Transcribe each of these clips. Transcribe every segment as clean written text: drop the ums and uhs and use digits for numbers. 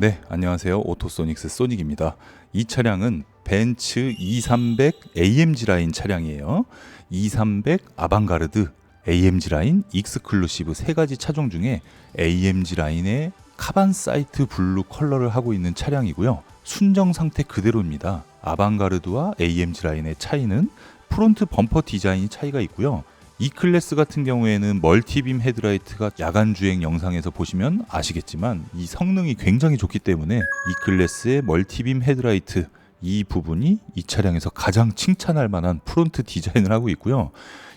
네, 안녕하세요. 오토소닉스 소닉입니다. 이 차량은 벤츠 2300 AMG 라인 차량이에요. 2300 아방가르드, AMG 라인, 익스클루시브 세 가지 차종 중에 AMG 라인의 카반 사이트 블루 컬러를 하고 있는 차량이고요. 순정 상태 그대로입니다. 아방가르드와 AMG 라인의 차이는 프론트 범퍼 디자인이 차이가 있고요. E클래스 같은 경우에는 멀티빔 헤드라이트가 야간 주행 영상에서 보시면 아시겠지만 이 성능이 굉장히 좋기 때문에 E클래스의 멀티빔 헤드라이트 이 부분이 이 차량에서 가장 칭찬할 만한 프론트 디자인을 하고 있고요.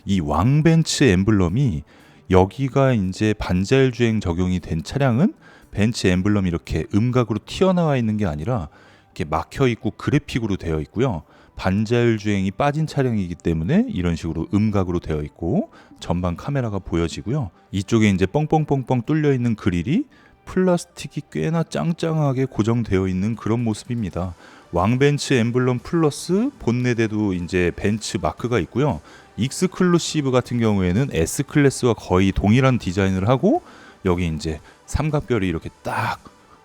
이 왕벤츠 엠블럼이 여기가 이제 반자율 주행 적용이 된 차량은 벤츠 엠블럼이 이렇게 음각으로 튀어나와 있는 게 아니라 이렇게 막혀 있고 그래픽으로 되어 있고요. 반자율 주행이 빠진 차량이기 때문에 이런 식으로 음각으로 되어 있고 전방 카메라가 보여지고요. 이쪽에 이제 뻥뻥뻥뻥 뚫려 있는 그릴이 플라스틱이 꽤나 짱짱하게 고정되어 있는 그런 모습입니다. 왕벤츠 엠블럼 플러스 본넷에도 이제 벤츠 마크가 있고요. 익스클루시브 같은 경우에는 S 클래스와 거의 동일한 디자인을 하고 여기 이제 삼각별이 이렇게 딱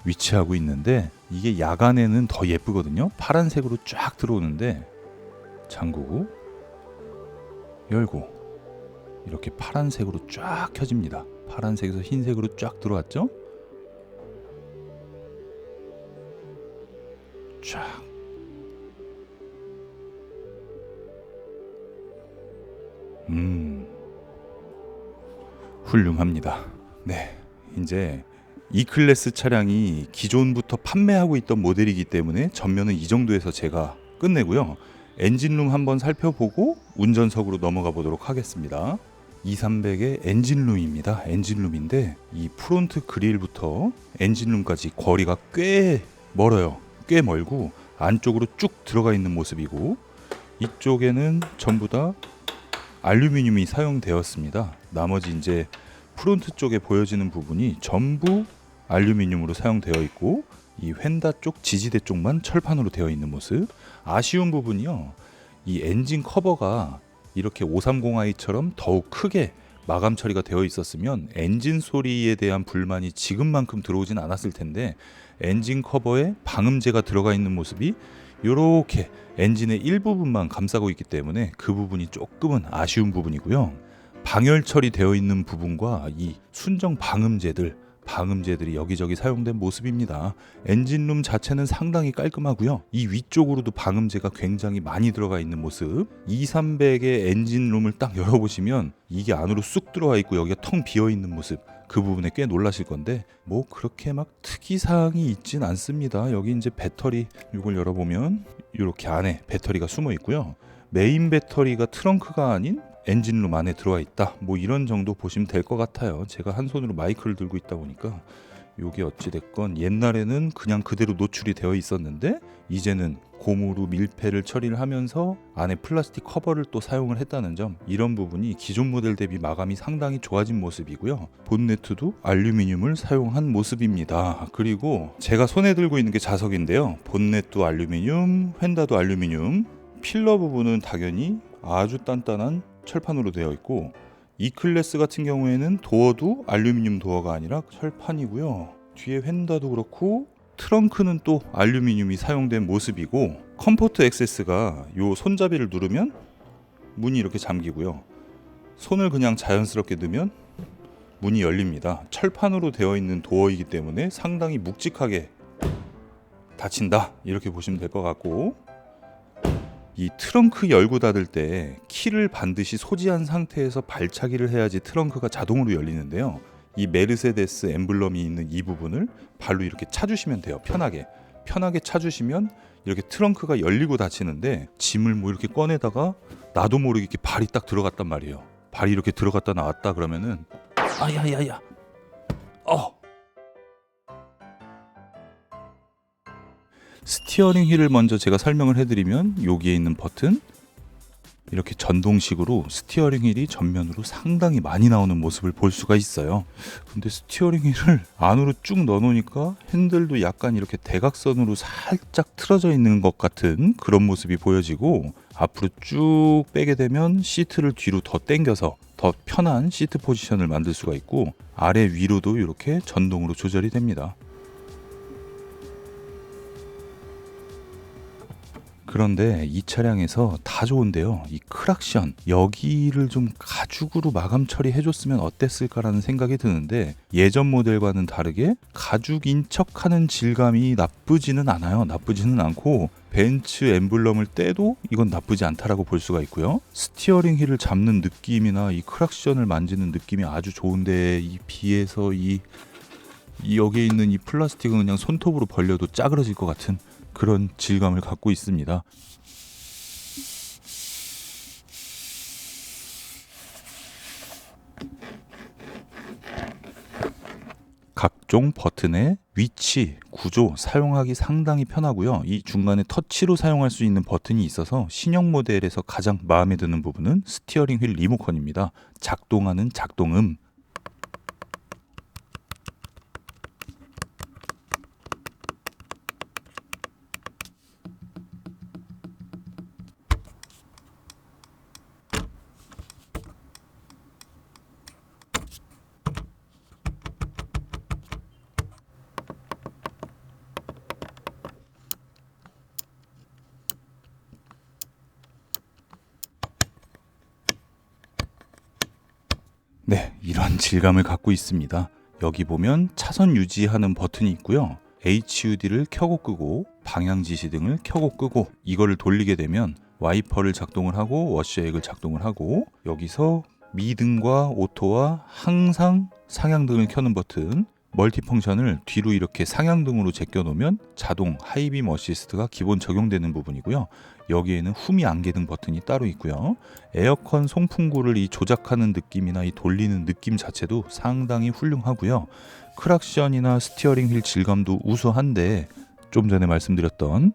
위치하고 있는데 이게 야간에는 더 예쁘거든요. 파란색으로 쫙 들어오는데 잠그고 열고 이렇게 파란색으로 쫙 켜집니다. 파란색에서 흰색으로 쫙 들어왔죠. 쫙 훌륭합니다. 네, 이제 E클래스 차량이 기존부터 판매하고 있던 모델이기 때문에 전면은 이 정도에서 제가 끝내고요. 엔진룸 한번 살펴보고 운전석으로 넘어가 보도록 하겠습니다. 2300의 엔진룸입니다. 엔진룸인데 이 프론트 그릴부터 엔진룸까지 거리가 꽤 멀어요. 꽤 멀고 안쪽으로 쭉 들어가 있는 모습이고 이쪽에는 전부 다 알루미늄이 사용되었습니다. 나머지 이제 프론트 쪽에 보여지는 부분이 전부 알루미늄으로 사용되어 있고 이 휀다 쪽 지지대 쪽만 철판으로 되어 있는 모습. 아쉬운 부분이요, 이 엔진 커버가 이렇게 530i처럼 더욱 크게 마감 처리가 되어 있었으면 엔진 소리에 대한 불만이 지금만큼 들어오진 않았을 텐데 엔진 커버에 방음제가 들어가 있는 모습이 이렇게 엔진의 일부분만 감싸고 있기 때문에 그 부분이 조금은 아쉬운 부분이고요. 방열 처리되어 있는 부분과 이 순정 방음제들이 여기저기 사용된 모습입니다. 엔진룸 자체는 상당히 깔끔하고요. 이 위쪽으로도 방음제가 굉장히 많이 들어가 있는 모습. 2300의 엔진룸을 딱 열어보시면 이게 안으로 쑥 들어와 있고 여기가 텅 비어 있는 모습. 그 부분에 꽤 놀라실 건데 뭐 그렇게 막 특이사항이 있진 않습니다. 여기 이제 배터리 이걸 열어보면 이렇게 안에 배터리가 숨어 있고요. 메인 배터리가 트렁크가 아닌 엔진룸 안에 들어와 있다. 뭐 이런 정도 보시면 될 것 같아요. 제가 한 손으로 마이크를 들고 있다 보니까 이게 어찌됐건 옛날에는 그냥 그대로 노출이 되어 있었는데 이제는 고무로 밀폐를 처리를 하면서 안에 플라스틱 커버를 또 사용을 했다는 점, 이런 부분이 기존 모델 대비 마감이 상당히 좋아진 모습이고요. 본네트도 알루미늄을 사용한 모습입니다. 그리고 제가 손에 들고 있는 게 자석인데요. 본네트도 알루미늄, 휀다도 알루미늄, 필러 부분은 당연히 아주 단단한 철판으로 되어 있고 E클래스 같은 경우에는 도어도 알루미늄 도어가 아니라 철판이고요. 뒤에 휀다도 그렇고 트렁크는 또 알루미늄이 사용된 모습이고 컴포트 액세스가 요 손잡이를 누르면 문이 이렇게 잠기고요. 손을 그냥 자연스럽게 넣으면 문이 열립니다. 철판으로 되어 있는 도어이기 때문에 상당히 묵직하게 닫힌다 이렇게 보시면 될 것 같고, 이 트렁크 열고 닫을 때 키를 반드시 소지한 상태에서 발차기를 해야지 트렁크가 자동으로 열리는데요. 이 메르세데스 엠블럼이 있는 이 부분을 발로 이렇게 차주시면 돼요. 편하게 차주시면 이렇게 트렁크가 열리고 닫히는데 짐을 뭐 이렇게 꺼내다가 나도 모르게 이렇게 발이 딱 들어갔단 말이에요. 발이 이렇게 들어갔다 나왔다 그러면은 아야야야 스티어링 휠을 먼저 제가 설명을 해드리면 여기에 있는 버튼 이렇게 전동식으로 스티어링 휠이 전면으로 상당히 많이 나오는 모습을 볼 수가 있어요. 근데 스티어링 휠을 안으로 쭉 넣어놓으니까 핸들도 약간 이렇게 대각선으로 살짝 틀어져 있는 것 같은 그런 모습이 보여지고, 앞으로 쭉 빼게 되면 시트를 뒤로 더 당겨서 더 편한 시트 포지션을 만들 수가 있고 아래 위로도 이렇게 전동으로 조절이 됩니다. 그런데 이 차량에서 다 좋은데요, 이 크락션 여기를 좀 가죽으로 마감 처리해줬으면 어땠을까라는 생각이 드는데, 예전 모델과는 다르게 가죽인 척하는 질감이 나쁘지는 않아요. 나쁘지는 않고 벤츠 엠블럼을 떼도 이건 나쁘지 않다라고 볼 수가 있고요. 스티어링 휠을 잡는 느낌이나 이 크락션을 만지는 느낌이 아주 좋은데, 이 비해서 이 여기에 있는 이 플라스틱은 그냥 손톱으로 벌려도 짜그러질 것 같은 그런 질감을 갖고 있습니다. 각종 버튼의 위치, 구조 사용하기 상당히 편하고요. 이 중간에 터치로 사용할 수 있는 버튼이 있어서 신형 모델에서 가장 마음에 드는 부분은 스티어링 휠 리모컨입니다. 작동하는 작동음. 네, 이런 질감을 갖고 있습니다. 여기 보면 차선 유지하는 버튼이 있고요. HUD를 켜고 끄고 방향 지시 등을 켜고 끄고, 이거를 돌리게 되면 와이퍼를 작동을 하고 워셔액을 작동을 하고, 여기서 미등과 오토와 항상 상향등을 켜는 버튼, 멀티펑션을 뒤로 이렇게 상향등으로 제껴 놓으면 자동 하이빔 어시스트가 기본 적용되는 부분이고요. 여기에는 후미 안개등 버튼이 따로 있고요. 에어컨 송풍구를 이 조작하는 느낌이나 이 돌리는 느낌 자체도 상당히 훌륭하고요. 크락션이나 스티어링 휠 질감도 우수한데, 좀 전에 말씀드렸던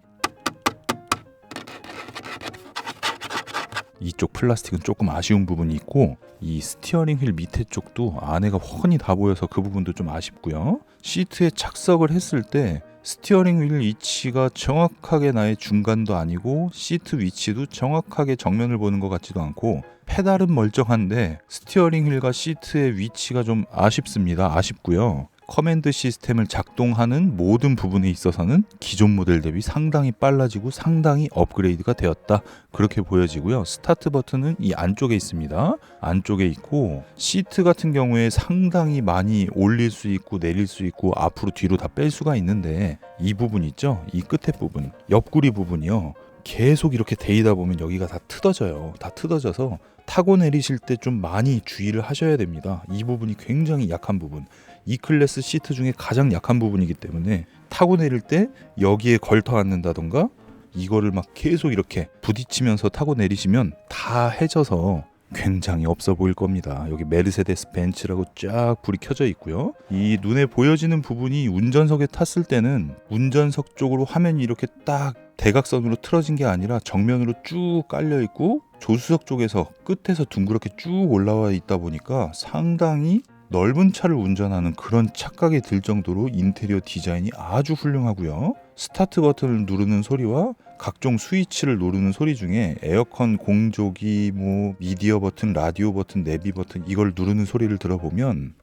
이쪽 플라스틱은 조금 아쉬운 부분이 있고, 이 스티어링 휠 밑에 쪽도 안에가 훤히 다 보여서 그 부분도 좀 아쉽고요. 시트에 착석을 했을 때 스티어링 휠 위치가 정확하게 나의 중간도 아니고, 시트 위치도 정확하게 정면을 보는 것 같지도 않고, 페달은 멀쩡한데 스티어링 휠과 시트의 위치가 좀 아쉽고요. 커맨드 시스템을 작동하는 모든 부분에 있어서는 기존 모델 대비 상당히 빨라지고 상당히 업그레이드가 되었다, 그렇게 보여지고요. 스타트 버튼은 이 안쪽에 있습니다. 안쪽에 있고, 시트 같은 경우에 상당히 많이 올릴 수 있고 내릴 수 있고 앞으로 뒤로 다 뺄 수가 있는데, 이 부분 있죠, 이 끝에 부분, 옆구리 부분이요, 계속 이렇게 데이다 보면 여기가 다 뜯어져요. 다 뜯어져서 타고 내리실 때 좀 많이 주의를 하셔야 됩니다. 이 부분이 굉장히 약한 부분, E클래스 시트 중에 가장 약한 부분이기 때문에 타고 내릴 때 여기에 걸터 앉는다던가 이거를 막 계속 이렇게 부딪히면서 타고 내리시면 다 해져서 굉장히 없어 보일 겁니다. 여기 메르세데스 벤츠라고 쫙 불이 켜져 있고요. 이 눈에 보여지는 부분이 운전석에 탔을 때는 운전석 쪽으로 화면이 이렇게 딱 대각선으로 틀어진 게 아니라 정면으로 쭉 깔려 있고, 조수석 쪽에서 끝에서 둥그렇게 쭉 올라와 있다 보니까 상당히 넓은 차를 운전하는 그런 착각이 들 정도로 인테리어 디자인이 아주 훌륭하고요. 스타트 버튼을 누르는 소리와 각종 스위치를 누르는 소리 중에 에어컨 공조기, 미디어 버튼, 라디오 버튼, 내비 버튼, 이걸 누르는 소리를 들어보면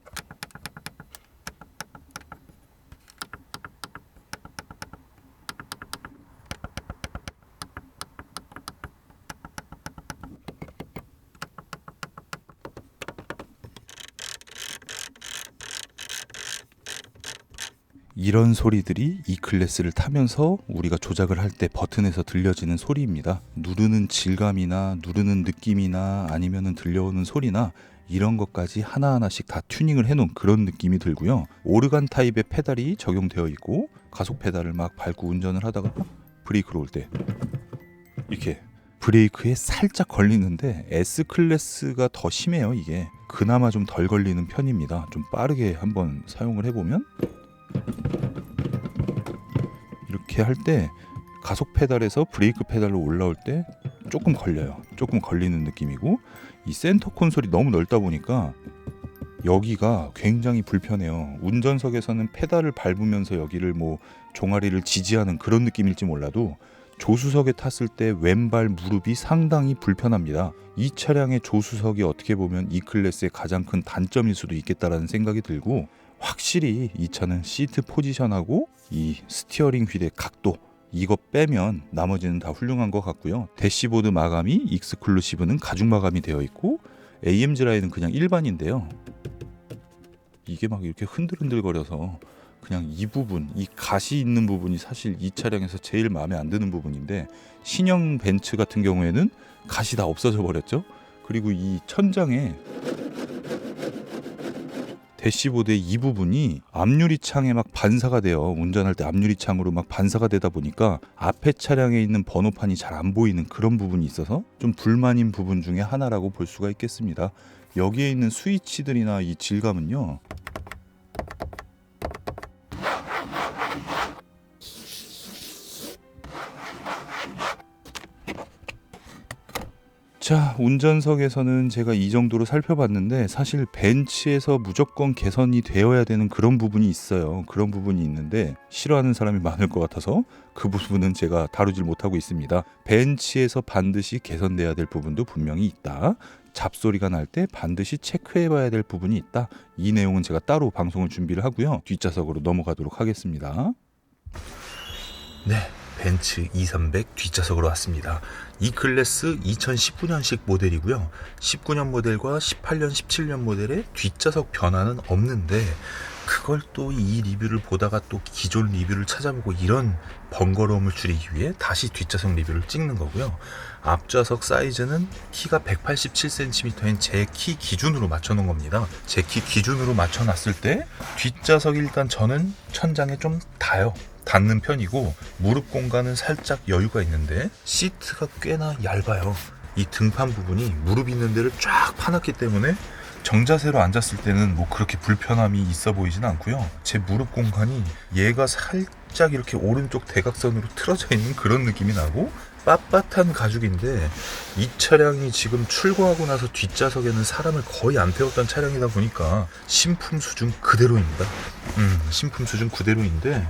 이런 소리들이 E클래스를 타면서 우리가 조작을 할 때 버튼에서 들려지는 소리입니다. 누르는 질감이나 누르는 느낌이나 아니면은 들려오는 소리나 이런 것까지 하나하나씩 다 튜닝을 해놓은 그런 느낌이 들고요. 오르간 타입의 페달이 적용되어 있고, 가속 페달을 막 밟고 운전을 하다가 브레이크로 올 때 이렇게 브레이크에 살짝 걸리는데, S클래스가 더 심해요. 이게 그나마 좀 덜 걸리는 편입니다. 좀 빠르게 한번 사용을 해보면 이렇게 할 때 가속 페달에서 브레이크 페달로 올라올 때 조금 걸려요. 조금 걸리는 느낌이고, 이 센터 콘솔이 너무 넓다 보니까 여기가 굉장히 불편해요. 운전석에서는 페달을 밟으면서 여기를 종아리를 지지하는 그런 느낌일지 몰라도 조수석에 탔을 때 왼발 무릎이 상당히 불편합니다. 이 차량의 조수석이 어떻게 보면 E클래스의 가장 큰 단점일 수도 있겠다라는 생각이 들고, 확실히 이 차는 시트 포지션하고 이 스티어링 휠의 각도, 이거 빼면 나머지는 다 훌륭한 것 같고요. 대시보드 마감이 익스클루시브는 가죽 마감이 되어 있고 AMG 라인은 그냥 일반인데요. 이게 막 이렇게 흔들흔들거려서 그냥 이 부분, 이 가시 있는 부분이 사실 이 차량에서 제일 마음에 안 드는 부분인데, 신형 벤츠 같은 경우에는 가시 다 없어져 버렸죠. 그리고 이 천장에 대시보드의 이 부분이 앞유리창에 막 반사가 돼요. 운전할 때 앞유리창으로 막 반사가 되다 보니까 앞에 차량에 있는 번호판이 잘 안 보이는 그런 부분이 있어서 좀 불만인 부분 중에 하나라고 볼 수가 있겠습니다. 여기에 있는 스위치들이나 이 질감은요, 자, 운전석에서는 제가 이 정도로 살펴봤는데 사실 벤츠에서 무조건 개선이 되어야 되는 그런 부분이 있어요. 그런 부분이 있는데 싫어하는 사람이 많을 것 같아서 그 부분은 제가 다루질 못하고 있습니다. 벤츠에서 반드시 개선돼야 될 부분도 분명히 있다. 잡소리가 날 때 반드시 체크해봐야 될 부분이 있다. 이 내용은 제가 따로 방송을 준비를 하고요. 뒷좌석으로 넘어가도록 하겠습니다. 네, 벤츠 2300 뒷좌석으로 왔습니다. E클래스 2019년식 모델이고요. 19년 모델과 18년, 17년 모델의 뒷좌석 변화는 없는데, 그걸 또 이 리뷰를 보다가 또 기존 리뷰를 찾아보고 이런 번거로움을 줄이기 위해 다시 뒷좌석 리뷰를 찍는 거고요. 앞좌석 사이즈는 키가 187cm인 제 키 기준으로 맞춰놓은 겁니다. 제 키 기준으로 맞춰놨을 때 뒷좌석이 일단 저는 천장에 좀 닿는 편이고, 무릎 공간은 살짝 여유가 있는데 시트가 꽤나 얇아요. 이 등판 부분이 무릎 있는 데를 쫙 파놨기 때문에 정자세로 앉았을 때는 뭐 그렇게 불편함이 있어 보이진 않고요. 제 무릎 공간이 얘가 살짝 이렇게 오른쪽 대각선으로 틀어져 있는 그런 느낌이 나고, 빳빳한 가죽인데 이 차량이 지금 출고하고 나서 뒷좌석에는 사람을 거의 안 태웠던 차량이다 보니까 신품 수준 그대로입니다. 신품 수준 그대로인데,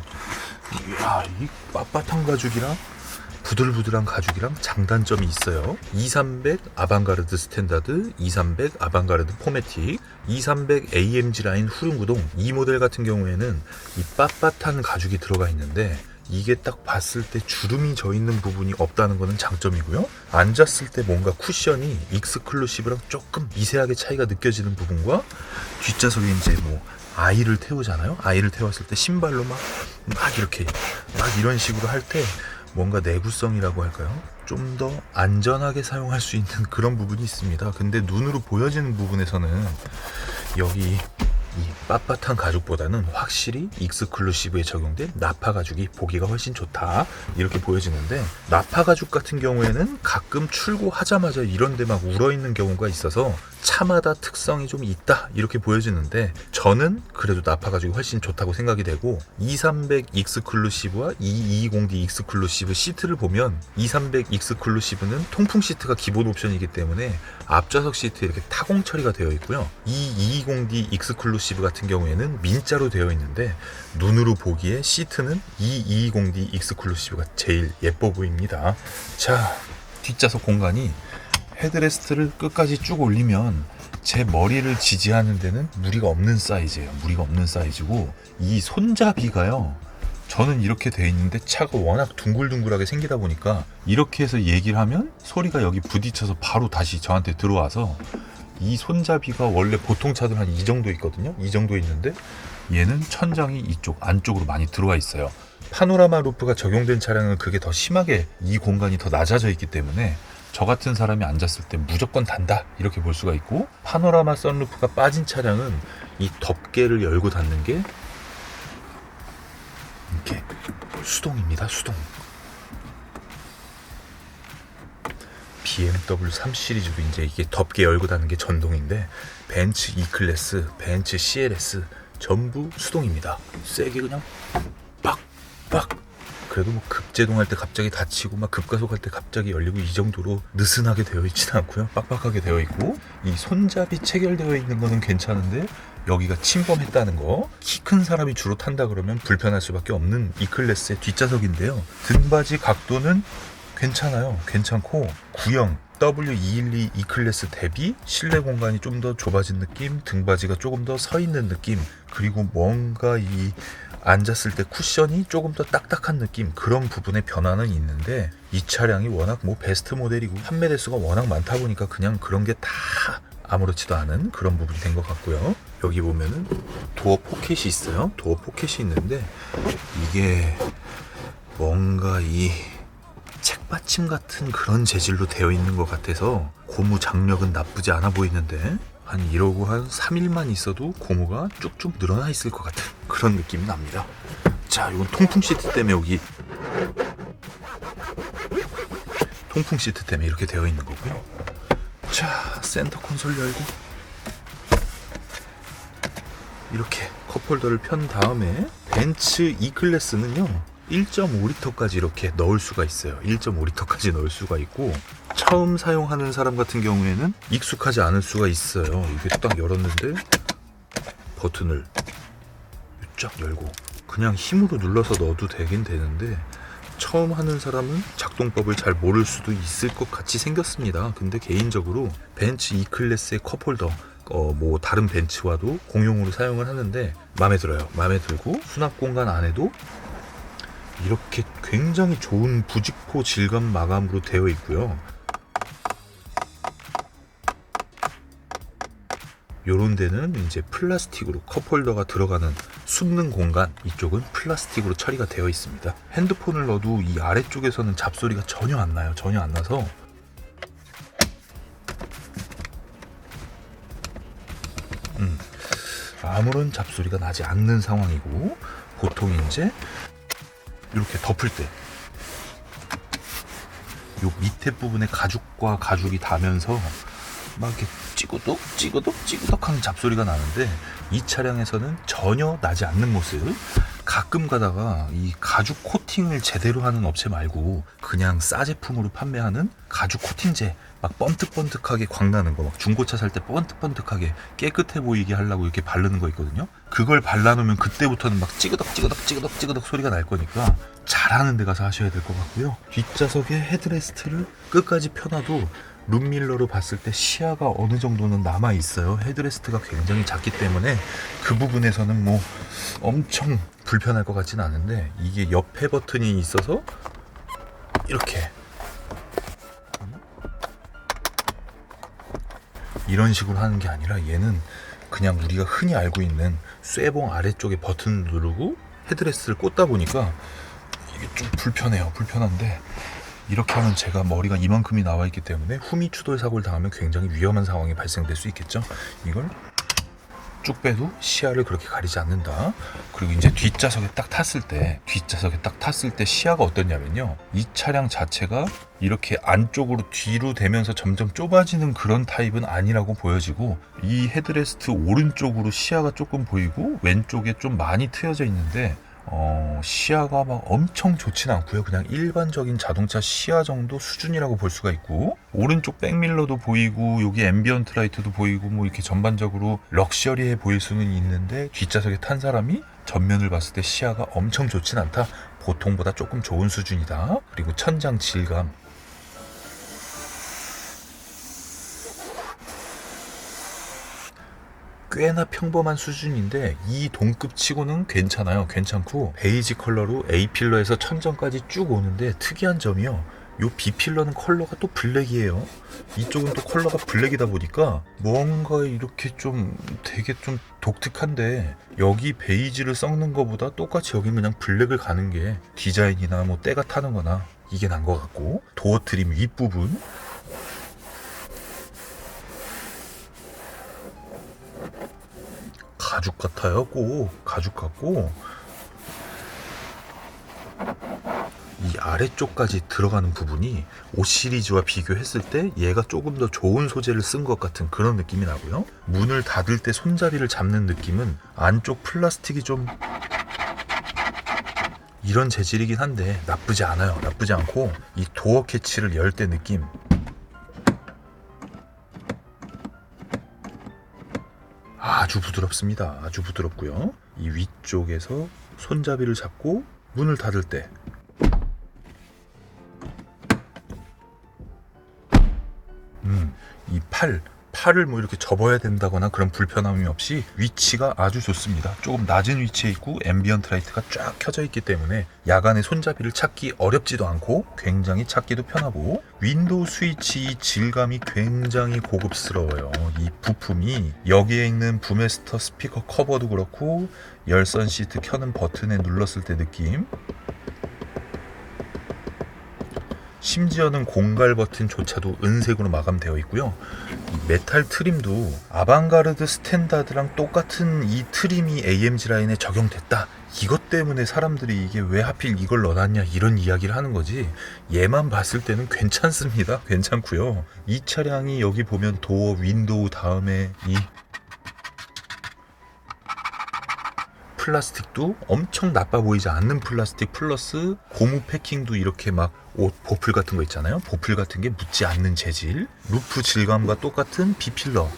이야, 이 빳빳한 가죽이랑 부들부들한 가죽이랑 장단점이 있어요. 2300 아방가르드 스탠다드, 2300 아방가르드 포매틱, 2300 AMG 라인 후륜구동, 이 모델 같은 경우에는 이 빳빳한 가죽이 들어가 있는데 이게 딱 봤을 때 주름이 져 있는 부분이 없다는 거는 장점이고요. 앉았을 때 뭔가 쿠션이 익스클루시브랑 조금 미세하게 차이가 느껴지는 부분과, 뒷좌석에 이제 뭐 아이를 태우잖아요. 아이를 태웠을 때 신발로 막 이렇게 이런 식으로 할 때 뭔가 내구성이라고 할까요? 좀 더 안전하게 사용할 수 있는 그런 부분이 있습니다. 근데 눈으로 보여지는 부분에서는 여기 이 빳빳한 가죽보다는 확실히 익스클루시브에 적용된 나파 가죽이 보기가 훨씬 좋다, 이렇게 보여지는데, 나파 가죽 같은 경우에는 가끔 출고하자마자 이런 데 막 울어있는 경우가 있어서 차마다 특성이 좀 있다, 이렇게 보여지는데, 저는 그래도 나파 가죽이 훨씬 좋다고 생각이 되고, 2300 익스클루시브와 2220D 익스클루시브 시트를 보면 2300 익스클루시브는 통풍 시트가 기본 옵션이기 때문에 앞좌석 시트에 이렇게 타공 처리가 되어 있고요. 2220D 익스클루시브 같은 경우에는 민자로 되어 있는데, 눈으로 보기에 시트는 2220D 익스클루시브가 제일 예뻐 보입니다. 자, 뒷좌석 공간이 헤드레스트를 끝까지 쭉 올리면 제 머리를 지지하는 데는 무리가 없는 사이즈예요. 무리가 없는 사이즈고, 이 손잡이가요, 저는 이렇게 돼 있는데 차가 워낙 둥글둥글하게 생기다 보니까 이렇게 해서 얘기를 하면 소리가 여기 부딪혀서 바로 다시 저한테 들어와서, 이 손잡이가 원래 보통 차들 한 이 정도 있거든요. 이 정도 있는데 얘는 천장이 이쪽 안쪽으로 많이 들어와 있어요. 파노라마 루프가 적용된 차량은 그게 더 심하게, 이 공간이 더 낮아져 있기 때문에 저 같은 사람이 앉았을 때 무조건 단다, 이렇게 볼 수가 있고, 파노라마 선루프가 빠진 차량은 이 덮개를 열고 닫는 게 이렇게 수동입니다. 수동. BMW 3 시리즈도 이제 이게 덮개 열고 닫는 게 전동인데, 벤츠 E클래스, 벤츠 CLS 전부 수동입니다. 세게 그냥 빡빡. 그래도 뭐 급제동할 때 갑자기 닫히고 막 급가속할 때 갑자기 열리고 이 정도로 느슨하게 되어 있지는 않고요. 빡빡하게 되어 있고, 이 손잡이 체결되어 있는 거는 괜찮은데 여기가 침범했다는 거. 키 큰 사람이 주로 탄다 그러면 불편할 수밖에 없는 E클래스의 뒷좌석인데요. 등받이 각도는 괜찮아요. 괜찮고, 구형 W212 E클래스 대비 실내 공간이 좀 더 좁아진 느낌, 등받이가 조금 더 서 있는 느낌, 그리고 뭔가 이 앉았을 때 쿠션이 조금 더 딱딱한 느낌, 그런 부분의 변화는 있는데 이 차량이 워낙 뭐 베스트 모델이고 판매 대수가 워낙 많다 보니까 그냥 그런 게 다 아무렇지도 않은 그런 부분이 된 것 같고요. 여기 보면은 도어 포켓이 있어요. 도어 포켓이 있는데 이게 뭔가 이 책받침 같은 그런 재질로 되어 있는 것 같아서 고무 장력은 나쁘지 않아 보이는데 한 이러고 한 3일만 있어도 고무가 쭉쭉 늘어나 있을 것 같은 그런 느낌이 납니다. 자, 이건 통풍 시트 때문에 여기 통풍 시트 때문에 이렇게 되어 있는 거고요. 자, 센터 콘솔 열고 이렇게 컵홀더를 편 다음에 벤츠 E클래스는요 1.5리터까지 이렇게 넣을 수가 있어요. 1.5리터까지 넣을 수가 있고 처음 사용하는 사람 같은 경우에는 익숙하지 않을 수가 있어요. 이게 딱 열었는데 버튼을 쫙 열고 그냥 힘으로 눌러서 넣어도 되긴 되는데 처음 하는 사람은 작동법을 잘 모를 수도 있을 것 같이 생겼습니다. 근데 개인적으로 벤츠 E클래스의 컵홀더 뭐 다른 벤츠와도 공용으로 사용을 하는데 마음에 들어요. 마음에 들고 수납 공간 안에도 이렇게 굉장히 좋은 부직포 질감 마감으로 되어 있고요. 요런 데는 이제 플라스틱으로 컵홀더가 들어가는 숨는 공간, 이쪽은 플라스틱으로 처리가 되어 있습니다. 핸드폰을 넣어도 이 아래쪽에서는 잡소리가 전혀 안 나요. 전혀 안 나서 아무런 잡소리가 나지 않는 상황이고, 보통 이제 이렇게 덮을 때 요 밑에 부분에 가죽과 가죽이 닿으면서 막 이렇게 찌그덕 하는 잡소리가 나는데 이 차량에서는 전혀 나지 않는 모습. 가끔 가다가 이 가죽 코팅을 제대로 하는 업체 말고 그냥 싸 제품으로 판매하는 가죽 코팅제 막 번뜩번뜩하게 광나는 거, 막 중고차 살 때 번뜩번뜩하게 깨끗해 보이게 하려고 이렇게 바르는 거 있거든요. 그걸 발라놓으면 그때부터는 막 찌그덕 소리가 날 거니까 잘하는 데 가서 하셔야 될 것 같고요. 뒷좌석에 헤드레스트를 끝까지 펴놔도 룸밀러로 봤을 때 시야가 어느 정도는 남아 있어요. 헤드레스트가 굉장히 작기 때문에 그 부분에서는 뭐 엄청 불편할 것 같지는 않은데, 이게 옆에 버튼이 있어서 이렇게 이런 식으로 하는 게 아니라 얘는 그냥 우리가 흔히 알고 있는 쇠봉 아래쪽에 버튼을 누르고 헤드레스트를 꽂다 보니까 이게 좀 불편해요. 불편한데 이렇게 하면 제가 머리가 이만큼이 나와 있기 때문에 후미 추돌 사고를 당하면 굉장히 위험한 상황이 발생될 수 있겠죠. 이걸 쭉 빼도 시야를 그렇게 가리지 않는다. 그리고 이제 뒷좌석에 딱 탔을 때 시야가 어떠냐면요, 이 차량 자체가 이렇게 안쪽으로 뒤로 되면서 점점 좁아지는 그런 타입은 아니라고 보여지고, 이 헤드레스트 오른쪽으로 시야가 조금 보이고 왼쪽에 좀 많이 트여져 있는데 시야가 막 엄청 좋진 않고요. 그냥 일반적인 자동차 시야 정도 수준이라고 볼 수가 있고, 오른쪽 백밀러도 보이고 여기 앰비언트 라이트도 보이고 뭐 이렇게 전반적으로 럭셔리해 보일 수는 있는데 뒷좌석에 탄 사람이 전면을 봤을 때 시야가 엄청 좋진 않다. 보통보다 조금 좋은 수준이다. 그리고 천장 질감, 꽤나 평범한 수준인데 이 동급 치고는 괜찮아요. 괜찮고 베이지 컬러로 A필러에서 천정까지 쭉 오는데 특이한 점이요, 요 B필러는 컬러가 또 블랙이에요. 이쪽은 또 컬러가 블랙이다 보니까 뭔가 이렇게 좀 되게 좀 독특한데, 여기 베이지를 섞는 것보다 똑같이 여기 그냥 블랙을 가는 게 디자인이나 뭐 때가 타는 거나 이게 난 것 같고, 도어 트림 윗부분 가죽 같아요. 꼭 가죽 같고, 이 아래쪽까지 들어가는 부분이 5 시리즈와 비교했을 때 얘가 조금 더 좋은 소재를 쓴 것 같은 그런 느낌이 나고요. 문을 닫을 때 손잡이를 잡는 느낌은 안쪽 플라스틱이 좀 이런 재질이긴 한데 나쁘지 않아요. 나쁘지 않고, 이 도어 캐치를 열 때 느낌, 아주 부드럽습니다. 아주 부드럽고요. 이 위쪽에서 손잡이를 잡고 문을 닫을 때 이 팔 팔을 뭐 이렇게 접어야 된다거나 그런 불편함이 없이 위치가 아주 좋습니다. 조금 낮은 위치에 있고 앰비언트 라이트가 쫙 켜져 있기 때문에 야간에 손잡이를 찾기 어렵지도 않고 굉장히 찾기도 편하고, 윈도우 스위치 질감이 굉장히 고급스러워요. 이 부품이 여기에 있는 부메스터 스피커 커버도 그렇고 열선 시트 켜는 버튼에 눌렀을 때 느낌, 심지어는 공갈 버튼조차도 은색으로 마감되어 있고요. 이 메탈 트림도 아방가르드 스탠다드랑 똑같은 이 트림이 AMG 라인에 적용됐다, 이것 때문에 사람들이 이게 왜 하필 이걸 넣어놨냐 이런 이야기를 하는 거지, 얘만 봤을 때는 괜찮습니다. 괜찮고요. 이 차량이 여기 보면 도어 윈도우 다음에 이 플라스틱도 엄청 나빠 보이지 않는 플라스틱, 플러스 고무 패킹도 이렇게 막 옷 보풀 같은 거 있잖아요. 보풀 같은 게 묻지 않는 재질, 루프 질감과 똑같은 B필러,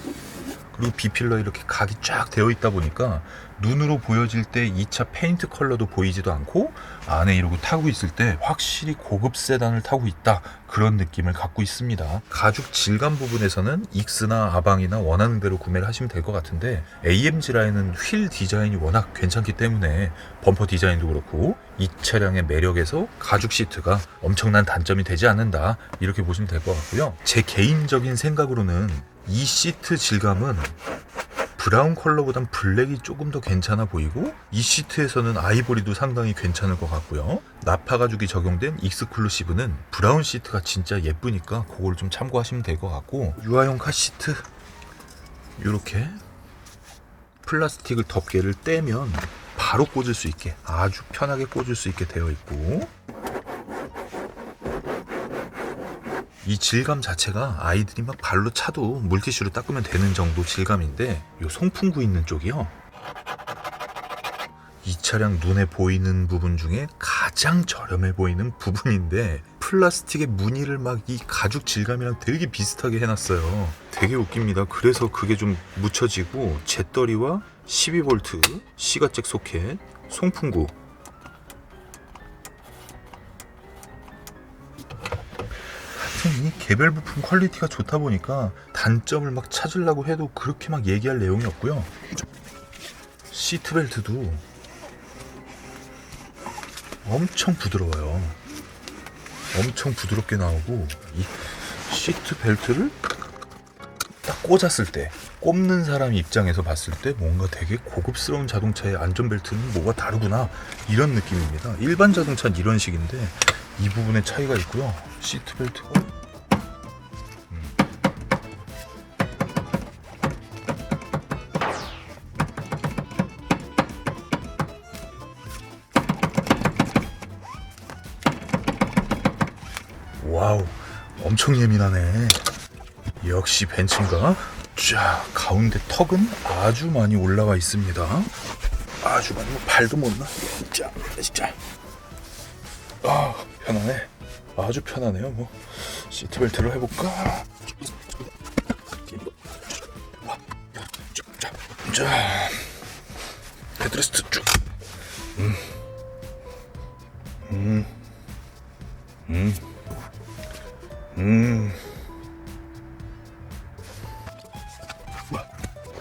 그리고 B필러 이렇게 각이 쫙 되어 있다 보니까 눈으로 보여질 때 2차 페인트 컬러도 보이지도 않고 안에 이러고 타고 있을 때 확실히 고급 세단을 타고 있다, 그런 느낌을 갖고 있습니다. 가죽 질감 부분에서는 익스나 아방이나 원하는 대로 구매를 하시면 될 것 같은데, AMG 라인은 휠 디자인이 워낙 괜찮기 때문에 범퍼 디자인도 그렇고 이 차량의 매력에서 가죽 시트가 엄청난 단점이 되지 않는다, 이렇게 보시면 될 것 같고요. 제 개인적인 생각으로는 이 시트 질감은 브라운 컬러보단 블랙이 조금 더 괜찮아 보이고, 이 시트에서는 아이보리도 상당히 괜찮을 것 같고요. 나파 가죽이 적용된 익스클루시브는 브라운 시트가 진짜 예쁘니까 그걸 좀 참고하시면 될 것 같고, 유아용 카시트 이렇게 플라스틱을 덮개를 떼면 바로 꽂을 수 있게, 아주 편하게 꽂을 수 있게 되어 있고, 이 질감 자체가 아이들이 막 발로 차도 물티슈로 닦으면 되는 정도 질감인데, 요 송풍구 있는 쪽이요, 이 차량 눈에 보이는 부분 중에 가장 저렴해 보이는 부분인데, 플라스틱의 무늬를 막 이 가죽 질감이랑 되게 비슷하게 해놨어요. 되게 웃깁니다. 그래서 그게 좀 묻혀지고, 잿더리와 12V C가잭 소켓, 송풍구, 이 개별 부품 퀄리티가 좋다 보니까 단점을 막 찾으려고 해도 그렇게 막 얘기할 내용이 없고요. 시트벨트도 엄청 부드러워요. 엄청 부드럽게 나오고, 이 시트벨트를 딱 꽂았을 때, 꼽는 사람 입장에서 봤을 때 뭔가 되게 고급스러운 자동차의 안전벨트는 뭐가 다르구나, 이런 느낌입니다. 일반 자동차는 이런 식인데 이 부분에 차이가 있고요. 시트벨트가 와우, 엄청 예민하네. 역시 벤츠인가? 자, 가운데 턱은 아주 많이 올라와 있습니다. 아주 많이, 뭐 발도 못 나. 자, 진짜. 아, 편하네. 아주 편하네요. 뭐 시트벨트로 해볼까? 자, 헤드레스트 쭉.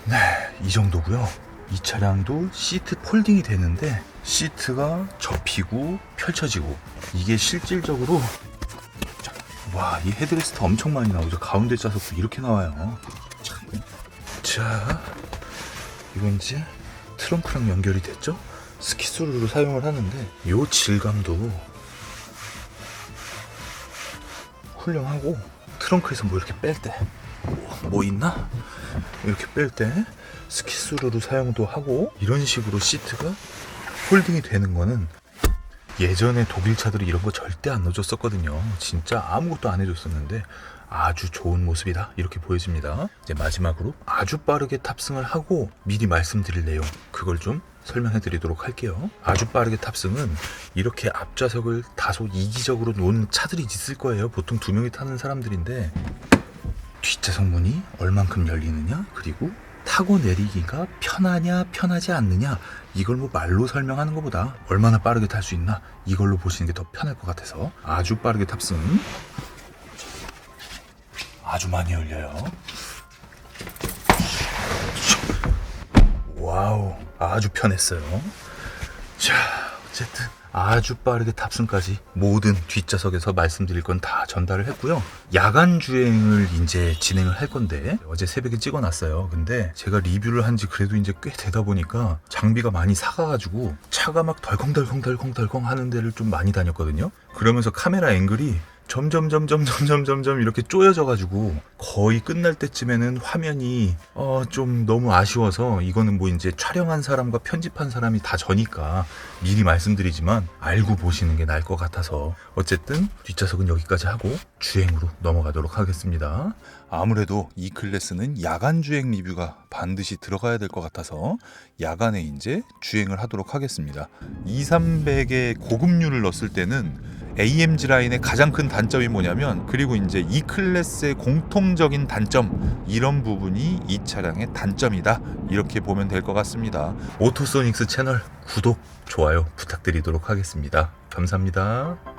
네, 이 정도고요. 이 차량도 시트 폴딩이 되는데 시트가 접히고 펼쳐지고, 이게 실질적으로, 와, 이 헤드레스트 엄청 많이 나오죠. 가운데 좌석도 이렇게 나와요. 자, 이건 이제 트렁크랑 연결이 됐죠. 스키스루로 사용을 하는데 이 질감도 훌륭하고, 트렁크에서 뭐 이렇게 뺄 때 뭐 있나? 이렇게 뺄 때 스키스루로 사용도 하고, 이런 식으로 시트가 폴딩이 되는 거는 예전에 독일 차들이 이런 거 절대 안 넣어줬었거든요. 진짜 아무것도 안 해줬었는데 아주 좋은 모습이다, 이렇게 보여집니다. 이제 마지막으로 아주 빠르게 탑승을 하고 미리 말씀드릴 내용, 그걸 좀 설명해 드리도록 할게요. 아주 빠르게 탑승은 이렇게 앞좌석을 다소 이기적으로 놓은 차들이 있을 거예요. 보통 2명이 타는 사람들인데, 뒷좌석 문이 얼만큼 열리느냐, 그리고 타고 내리기가 편하냐 편하지 않느냐, 이걸 뭐 말로 설명하는 것보다 얼마나 빠르게 탈 수 있나, 이걸로 보시는 게 더 편할 것 같아서 아주 빠르게 탑승. 아주 많이 열려요. 와우, 아주 편했어요. 자, 어쨌든 아주 빠르게 탑승까지 모든 뒷좌석에서 말씀드릴 건 다 전달을 했고요. 야간 주행을 이제 진행을 할 건데 어제 새벽에 찍어놨어요. 근데 제가 리뷰를 한 지 그래도 이제 꽤 되다 보니까 장비가 많이 사가가지고 차가 막 덜컹덜컹 하는 데를 좀 많이 다녔거든요. 그러면서 카메라 앵글이 점점 이렇게 쪼여져가지고 거의 끝날 때쯤에는 화면이 좀 너무 아쉬워서 이거는 뭐 이제 촬영한 사람과 편집한 사람이 다 저니까 미리 말씀드리지만 알고 보시는 게 나을 것 같아서 어쨌든 뒷좌석은 여기까지 하고 주행으로 넘어가도록 하겠습니다. 아무래도 이 클래스는 야간 주행 리뷰가 반드시 들어가야 될 것 같아서 야간에 이제 주행을 하도록 하겠습니다. 2300에 고급류를 넣었을 때는 AMG 라인의 가장 큰 단점이 뭐냐면, 그리고 이제 이 클래스의 공통적인 단점, 이런 부분이 이 차량의 단점이다, 이렇게 보면 될 것 같습니다. 오토소닉스 채널 구독, 좋아요 부탁드리도록 하겠습니다. 감사합니다.